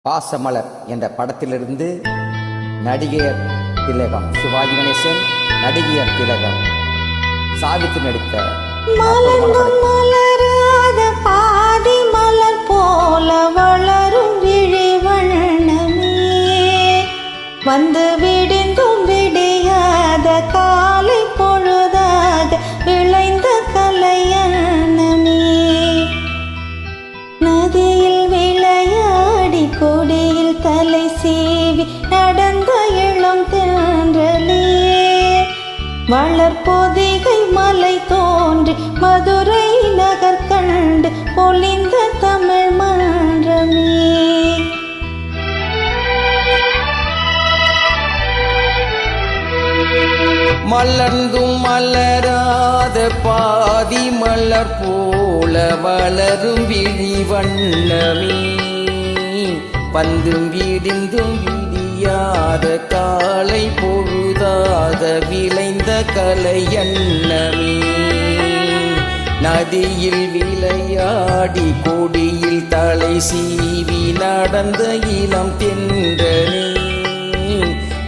பாசமலர் என்ற படத்திலிருந்து நடிகையர் திலகம் சிவாஜி கணேசன், நடிகையர் திலகம் சாவித்து நடித்த மலராத பாதி மலர் போல வளரும் விழிவண்ணமே, வந்து விடிந்தும் விடியாத காலை பொழுதாக விளைந்த கலையண்ணமே. நதியில் விளையாடி கொடியில் தலை சீவி நடந்த இளம் தென்றலே, வளர்பொதிகை மலை தோன்றி மதுரை நகர் கண்டு பொலிந்த தமிழ் மன்றமே. மலர்ந்தும் மலராத பாதி மலர் போல வளரும் விழிவண்ணமே, வந்தும் விடிந்தும் விடியாத காலை பொழுதாக விளைந்த கலையண்ணமே. நதியில் விளையாடி கொடியில் தலை சீவி நடந்த இளம் தென்றலே,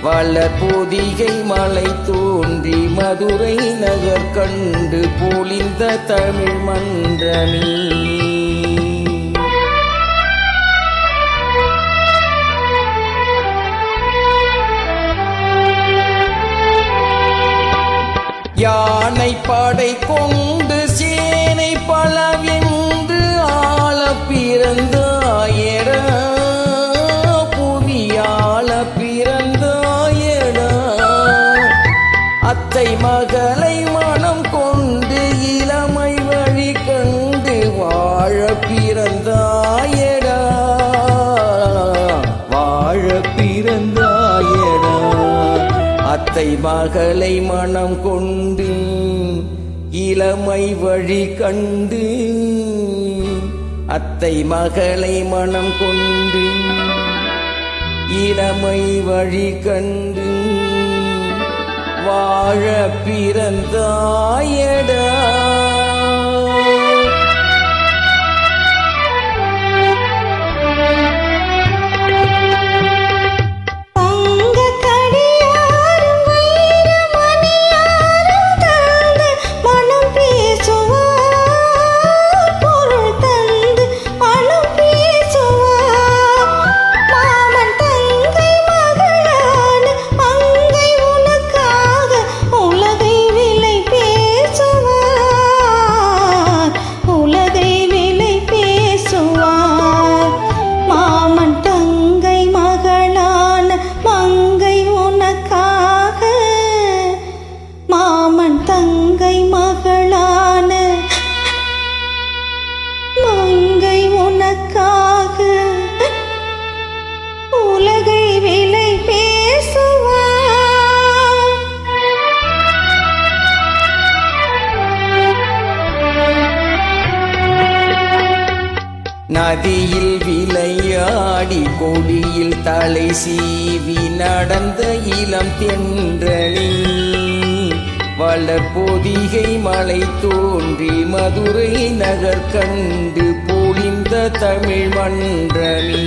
வளர்பொதிகை மலை தோன்றி மதுரை நகர் கண்டு பொலிந்த தமிழ் மன்றமே. யானை படை கொண்டு சேனை பலவென்று ஆள பிறந்தாயடா, புவியாள பிறந்தாயடா. அத்தை மகளை மனம் கொண்டு இளமை வழி கண்டு வாழ பிறந்தாயடா, வாழ பிறந்தாயடா. அத்தை மகளை மனம் கொண்டு இளமை வழி கண்டு, அத்தை மகளை மனம் கொண்டு இளமை வழி கண்டு வாழ பிறந்தாயடா. தங்கை மகளான மங்கை உனக்காக உலகை விலை பேசுவார். நதியில் விளையாடி கொடியில் தலை சீவி நடந்த இளம் தென்றலே, வளர்பொதிகை மலை தோன்றி மதுரை நகர் கண்டு பொலிந்த தமிழ் மன்றமே.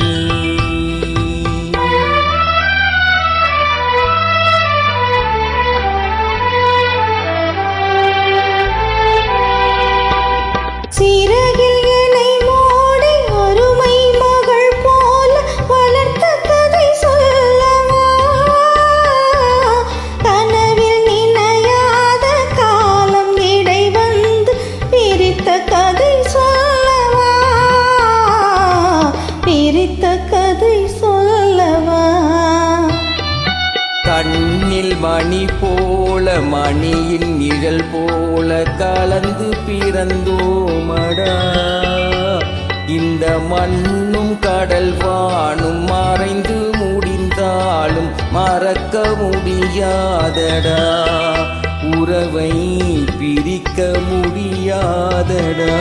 கண்ணில் மணி போல மணியின் நிழல் போல கலந்து பிறந்தோமடா, இந்த மண்ணும் கடல் வானும் மறைந்து முடிந்தாலும் மறக்க முடியாதடா, உறவை பிரிக்க முடியாதடா.